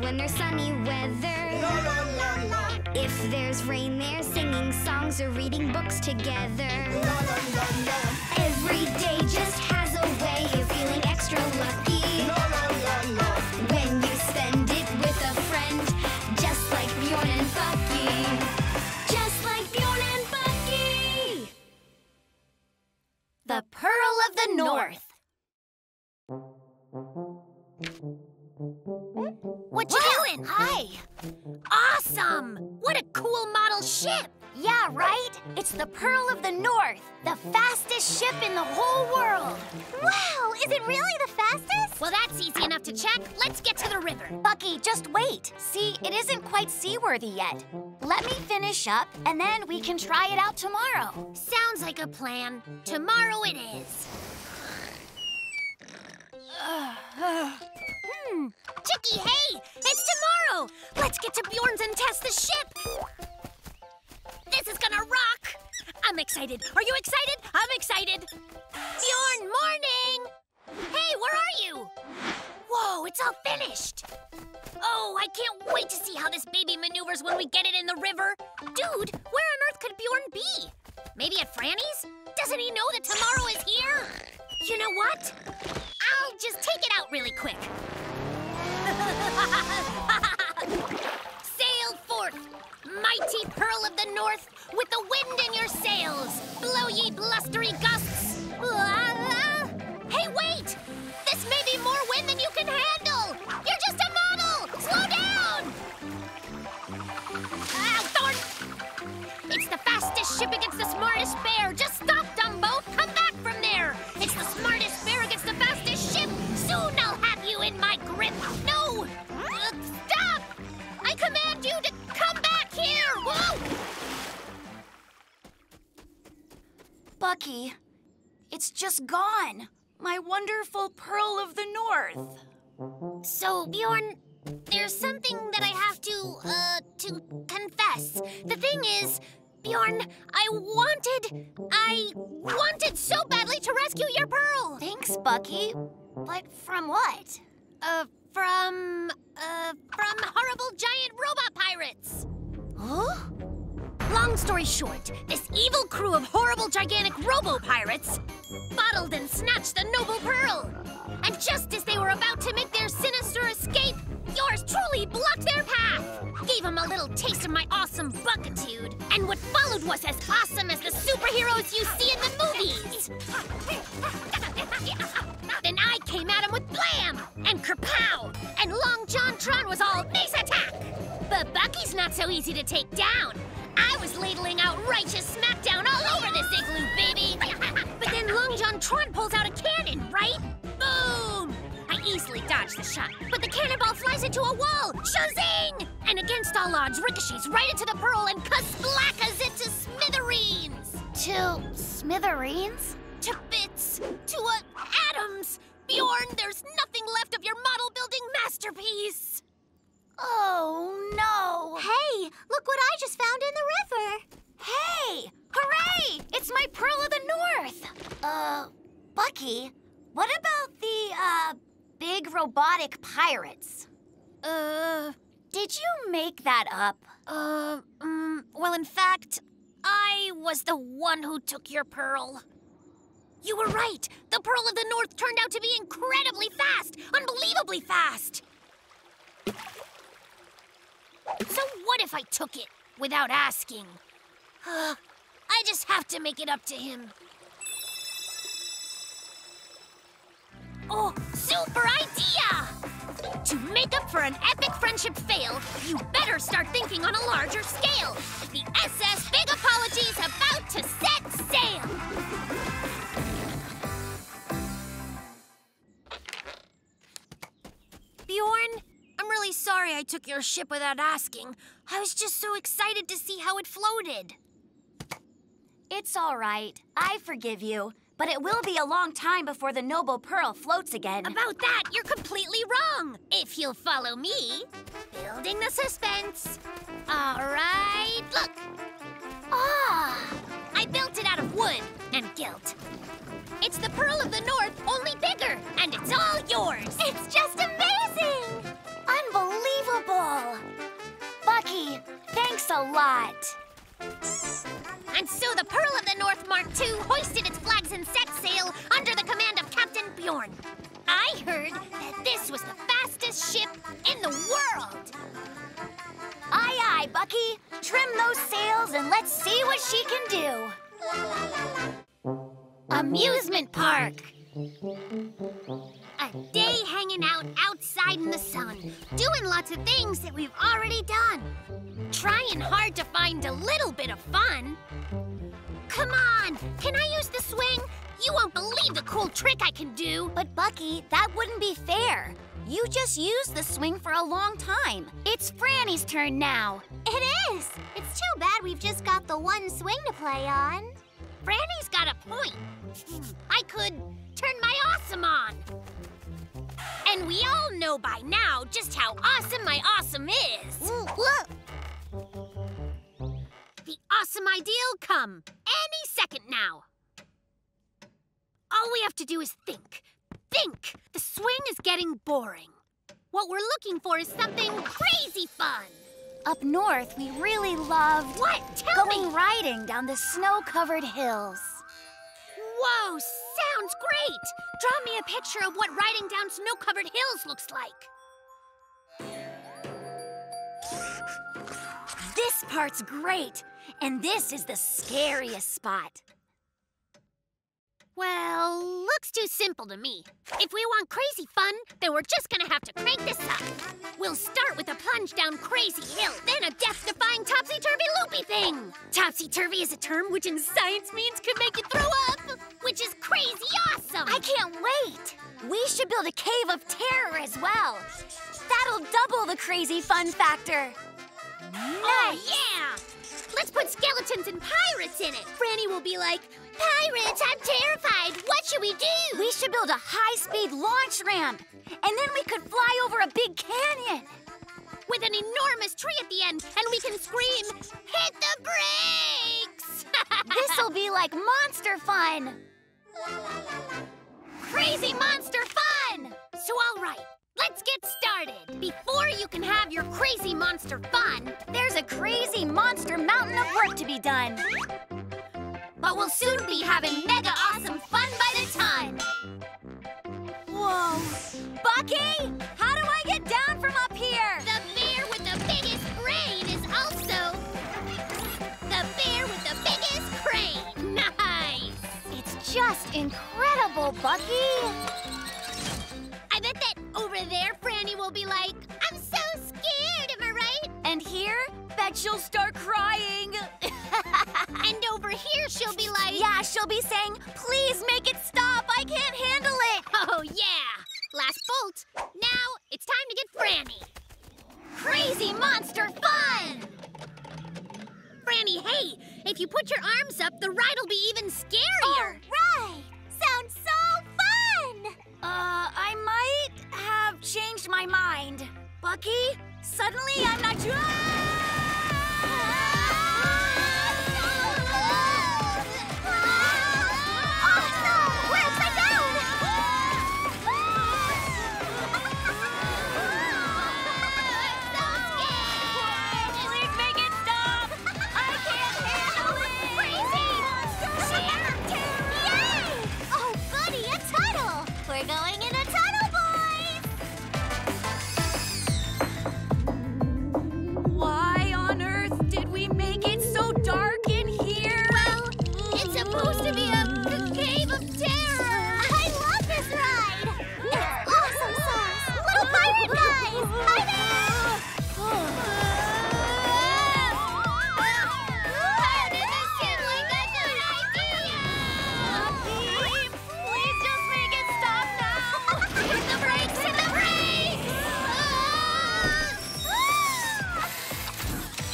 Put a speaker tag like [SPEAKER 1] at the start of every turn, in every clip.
[SPEAKER 1] when there's sunny weather.
[SPEAKER 2] La la la la.
[SPEAKER 1] If there's rain, they're singing songs or reading books together.
[SPEAKER 2] La la la la.
[SPEAKER 1] Every day just has a way of feeling extra lucky.
[SPEAKER 2] La la la la.
[SPEAKER 1] When you spend it with a friend, just like Bjorn and Bucky. Just like Bjorn and Bucky.
[SPEAKER 3] The Pearl of the North.
[SPEAKER 4] What you doing?
[SPEAKER 3] Hi.
[SPEAKER 4] Awesome! What a cool model ship!
[SPEAKER 3] Yeah, right? It's the Pearl of the North, the fastest ship in the whole world.
[SPEAKER 4] Wow, is it really the fastest? Well, that's easy enough to check. Let's get to the river.
[SPEAKER 3] Bucky, just wait. See, it isn't quite seaworthy yet. Let me finish up, and then we can try it out tomorrow.
[SPEAKER 4] Sounds like a plan. Tomorrow it is. Chicky, hey! It's tomorrow! Let's get to Bjorn's and test the ship! This is gonna rock! I'm excited. Are you excited? I'm excited! Bjorn, morning! Hey, where are you? Whoa, it's all finished! Oh, I can't wait to see how this baby maneuvers when we get it in the river. Dude, where on earth could Bjorn be? Maybe at Franny's? Doesn't he know that tomorrow is here? You know what? I'll just take it out really quick. Sail forth, mighty Pearl of the North, with the wind in your sails. Blow ye blustery gusts. Hey, wait! This may be more wind than you can handle. You're just a model. Slow down. Thorn! It's the fastest ship against the smartest bear. Just stop, Dumbo. Come back from there. It's the smartest bear against the fastest ship. Soon I'll have you in my grip. No! Stop! I command you to come back here! Whoa!
[SPEAKER 3] Bucky, it's just gone. My wonderful Pearl of the North.
[SPEAKER 4] So, Bjorn, there's something that I have to confess. The thing is, Bjorn, I wanted so badly to rescue your pearl.
[SPEAKER 3] Thanks, Bucky. But from what?
[SPEAKER 4] From horrible giant robot pirates.
[SPEAKER 3] Huh?
[SPEAKER 4] Long story short, this evil crew of horrible gigantic robo-pirates bottled and snatched the noble pearl. And just as they were about to make their sinister escape, yours truly blocked their path. Gave them a little taste of my awesome buckitude. And what followed was as awesome as the superheroes you see in the movies. Then I came at him with blam and kerpow, and Long John Tron was all mace attack. But Bucky's not so easy to take down. I was ladling out righteous smackdown all over this igloo, baby. But then Long John Tron pulls out a cannon, right? Boom! I easily dodged the shot, but the cannonball flies into a wall. Shazing! And against all odds, ricochets right into the pearl and kasplackas it to smithereens.
[SPEAKER 3] To smithereens?
[SPEAKER 4] To bits. To atoms. Bjorn, there's nothing left of your model-building masterpiece.
[SPEAKER 3] Oh, no.
[SPEAKER 4] Hey, look what I just found in the river.
[SPEAKER 3] Hey! Hooray! It's my Pearl of the North! Bucky, what about the, big robotic pirates? Did you make that up?
[SPEAKER 4] Well, in fact, I was the one who took your pearl. You were right. The Pearl of the North turned out to be incredibly fast, unbelievably fast. So what if I took it without asking? I just have to make it up to him. Oh, super idea! To make up for an epic friendship fail, you better start thinking on a larger scale. The SS Big Apology is about to set sail! Bjorn, I'm really sorry I took your ship without asking. I was just so excited to see how it floated.
[SPEAKER 3] It's all right. I forgive you. But it will be a long time before the noble pearl floats again.
[SPEAKER 4] About that, you're completely wrong. If you'll follow me, building the suspense. All right, look.
[SPEAKER 3] Ah!
[SPEAKER 4] I built it out of wood and gilt. It's the Pearl of the North, only bigger, and it's all yours.
[SPEAKER 3] It's just amazing! Unbelievable! a lot.
[SPEAKER 4] And so the Pearl of the North Mark II hoisted its flags and set sail under the command of Captain Bjorn. I heard that this was the fastest ship in the world.
[SPEAKER 3] Aye, aye, Bucky. Trim those sails and let's see what she can do. Amusement park.
[SPEAKER 4] A day hanging out outside in the sun, doing lots of things that we've already done. Trying hard to find a little bit of fun. Come on, can I use the swing? You won't believe the cool trick I can do.
[SPEAKER 3] But Bucky, that wouldn't be fair. You just used the swing for a long time. It's Franny's turn now.
[SPEAKER 5] It is. It's too bad we've just got the one swing to play on.
[SPEAKER 4] Franny's got a point. I could turn my awesome on. And we all know by now just how awesome my awesome is.
[SPEAKER 5] Look.
[SPEAKER 4] The awesome idea'll come any second now. All we have to do is think. Think! The swing is getting boring. What we're looking for is something crazy fun.
[SPEAKER 3] Up north, we really loved
[SPEAKER 4] What? Tell me!
[SPEAKER 3] going riding down the snow-covered hills.
[SPEAKER 4] Whoa, sounds great! Draw me a picture of what riding down snow-covered hills looks like.
[SPEAKER 3] This part's great, and this is the scariest spot.
[SPEAKER 4] Well, looks too simple to me. If we want crazy fun, then we're just gonna have to crank this up. We'll start with a plunge down crazy hill, then a death-defying topsy-turvy loopy thing. Topsy-turvy is a term which in science means could make you throw up, which is crazy awesome.
[SPEAKER 3] I can't wait! We should build a cave of terror as well. That'll double the crazy fun factor.
[SPEAKER 4] Oh, yeah! Let's put skeletons and pirates in it. Franny will be like, "Pirates, I'm terrified. What should we do?"
[SPEAKER 3] We should build a high-speed launch ramp, and then we could fly over a big canyon.
[SPEAKER 4] With an enormous tree at the end, and we can scream, "Hit the brakes!"
[SPEAKER 3] This'll be like monster fun.
[SPEAKER 4] Crazy monster fun! So all right, let's get started. Before you can have your crazy monster fun,
[SPEAKER 3] There's a crazy monster mountain of work to be done.
[SPEAKER 4] but we'll soon be having mega awesome fun by the time.
[SPEAKER 3] Whoa. Bucky, how do I get down from up here?
[SPEAKER 4] The bear with the biggest brain is also the bear with the biggest crane. Nice!
[SPEAKER 3] It's just incredible, Bucky.
[SPEAKER 4] I bet that over there, Franny will be like, "I'm so scared, am I right?"
[SPEAKER 3] And here, bet she'll start crying.
[SPEAKER 4] And over here, she'll be like,
[SPEAKER 3] Yeah, she'll be saying, please make it stop. I can't handle it.
[SPEAKER 4] "Oh yeah, last bolt. Now it's time to get Franny."
[SPEAKER 3] Crazy monster fun.
[SPEAKER 4] Franny, hey, if you put your arms up, the ride'll be even scarier.
[SPEAKER 5] Right. Sounds so fun.
[SPEAKER 3] I might have changed my mind. Bucky, suddenly I'm not sure.
[SPEAKER 5] Awesome! We're upside down.
[SPEAKER 3] Please make it stop. I can't handle it.
[SPEAKER 5] Crazy! Yay! Oh, goody, a tunnel! We're going in a tunnel, boys!
[SPEAKER 3] Why on earth did we make it so dark in here?
[SPEAKER 4] Well, it's supposed to be a cave of terror.
[SPEAKER 5] I love this ride! It's awesome sauce! Little pirate guys! Hi there!
[SPEAKER 4] How did this seem like a good idea?
[SPEAKER 3] Please just make it stop now.
[SPEAKER 4] Hit the brakes! Hit the brakes!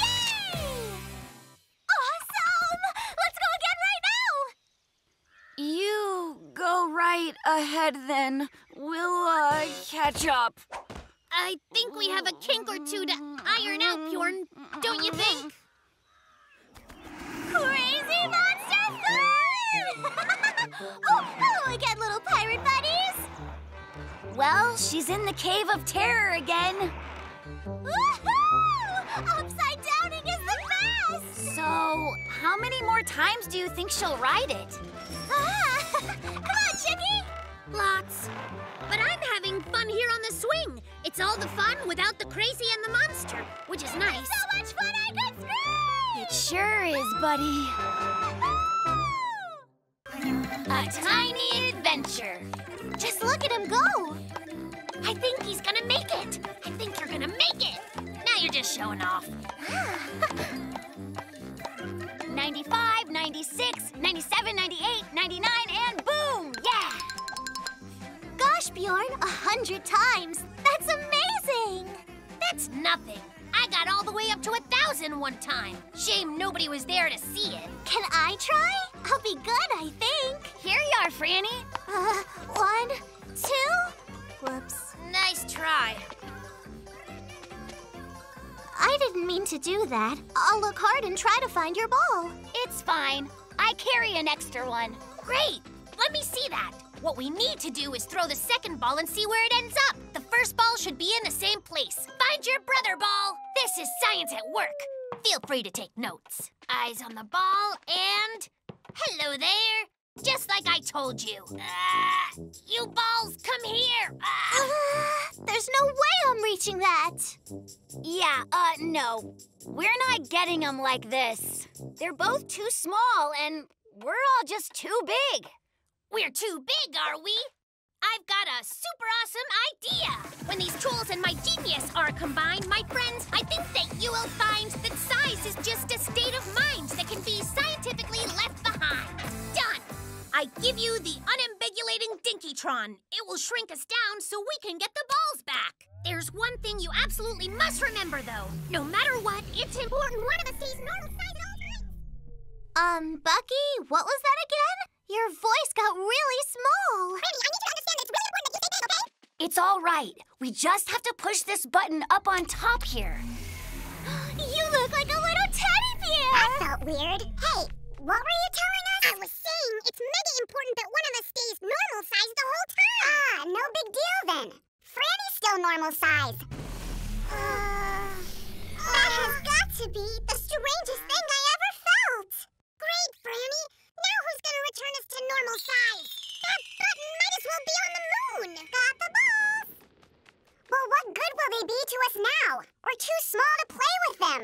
[SPEAKER 5] Yay! Awesome! Let's go again right now!
[SPEAKER 3] You go right ahead then. We'll catch up.
[SPEAKER 4] I think we have a kink or two to iron out, Bjorn. Don't you think?
[SPEAKER 5] Crazy monster fun! Oh, hello again, little pirate buddies!
[SPEAKER 3] Well, she's in the cave of terror again.
[SPEAKER 5] Woohoo! Upside downing is the
[SPEAKER 3] How many more times do you think she'll ride it?
[SPEAKER 5] Come on, Chicky!
[SPEAKER 4] Lots. But I'm having fun here on the swing. It's all the fun without the crazy and the monster, which is nice.
[SPEAKER 5] So much fun I could scream!
[SPEAKER 3] It sure is, buddy. A tiny adventure.
[SPEAKER 5] Just look at him go!
[SPEAKER 4] I think he's gonna make it. I think you're gonna make it. Now you're just showing off.
[SPEAKER 3] 95, 96, 97, 98, 99, and boom! Yeah!
[SPEAKER 5] Gosh, Bjorn, 100 times! That's amazing!
[SPEAKER 4] That's nothing. I got all the way up to 1,000 one time. Shame nobody was there to see it.
[SPEAKER 5] Can I try? I'll be good, I think.
[SPEAKER 3] Here you are, Franny.
[SPEAKER 5] 1, 2... Whoops.
[SPEAKER 4] Nice try.
[SPEAKER 5] I didn't mean to do that. I'll look hard and try to find your ball.
[SPEAKER 3] It's fine. I carry an extra one.
[SPEAKER 4] Great. Let me see that. What we need to do is throw the second ball and see where it ends up. The first ball should be in the same place. Find your brother ball. This is science at work. Feel free to take notes. Eyes on the ball and... Hello there. Just like I told you. You balls, come here.
[SPEAKER 5] There's no way I'm reaching that.
[SPEAKER 3] Yeah, no. We're not getting them like this. They're both too small, and we're all just too big.
[SPEAKER 4] We're too big, are we? I've got a super awesome idea. When these tools and my genius are combined, my friends, I think that you will find that size is just a state of mind that can be scientifically left behind. Done. I give you the unambiguating Dinkytron. It will shrink us down so we can get the balls back. There's one thing you absolutely must remember, though. No matter what, it's important one of us stays normal size at all times.
[SPEAKER 5] Bucky, what was that again? Your voice got really small.
[SPEAKER 4] Randy, I need you to understand it's really important that you say this, okay?
[SPEAKER 3] It's all right. We just have to push this button up on top here.
[SPEAKER 5] You look like a little teddy bear.
[SPEAKER 4] That felt weird. Hey, what were you telling us? I was saying it's mega important that one of us stays normal size the whole time. No big deal then. Franny's still normal size. That has got to be the strangest thing I ever felt. Great, Franny. Now who's gonna return us to normal size? That button might as well be on the moon. Got the balls. Well, what good will they be to us now? We're too small to play with them.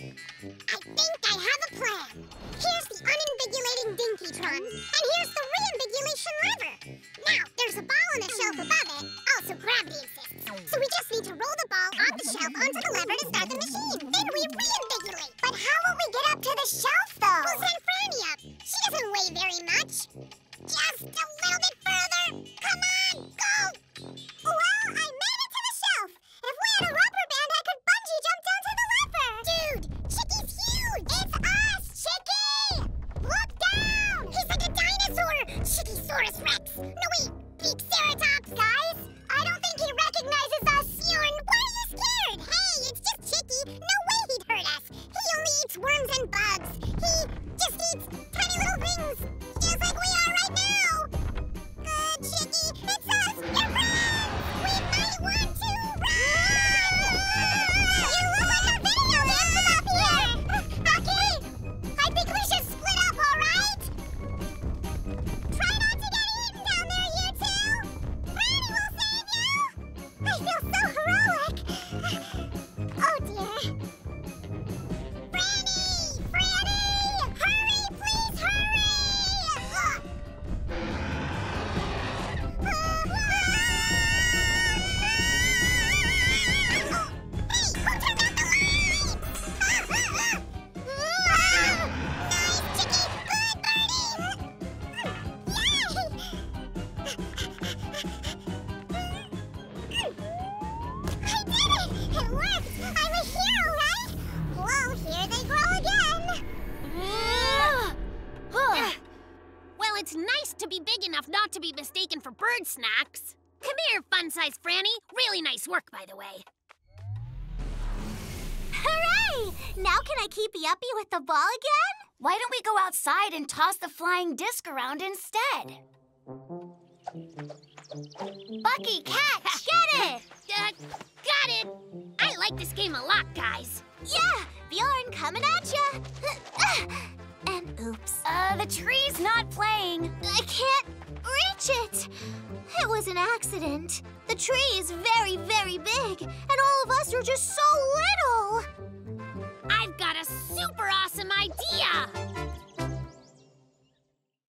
[SPEAKER 4] I think I have a plan. Here's the uninvigulating Dinkytron, and here's the reinvigulation lever. Now, there's a ball on the shelf above it. Also, gravity exists. So we just need to roll the ball off the shelf onto the lever to start the machine. Then we reinvigulate. But how will we get up to the shelf, though? We'll send Franny up. She doesn't weigh very much. Just a little bit further. Come on, go. Well, I made it to the shelf. If we had a rubber band, I could bungee jump down to the lever. Dude, Chicky's huge. It's us, Chicky. Look down. He's like a dinosaur. Chickysaurus Rex. No, wait. Beakceratops, guys. I don't think he recognizes us, Bjorn. Why are you scared? Hey, it's just Chicky. No way he'd hurt us. He only eats worms and bugs. He just eats tiny little things, just like we are right now. Chicky, it's us. You're friends. We might want to run. You look like a video game up here. Bucky, I think we should split up, all right? Try not to get eaten down there, you two. Franny will save you. I feel so heroic. Oh, dear. Franny! Franny! Hurry, please hurry! Hey, who turned out the lights? Nice, Chicky! Good birdie! Yay! I did it! It worked! I'm a hero, right? Well, here they grow again! Well, it's nice to be big enough not to be mistaken for bird snacks. Come here, fun-sized Franny. Really nice work, by the way.
[SPEAKER 5] Hooray! Now can I keep Yuppie with the ball again?
[SPEAKER 3] Why don't we go outside and toss the flying disc around instead? Bucky, catch!
[SPEAKER 5] Get it!
[SPEAKER 4] Got it! I like this game a lot, guys.
[SPEAKER 5] Yeah, Bjorn coming at ya. And oops.
[SPEAKER 3] The tree's not playing.
[SPEAKER 5] I can't reach it. It was an accident. The tree is very, very big, and all of us are just so little.
[SPEAKER 4] I've got a super awesome idea!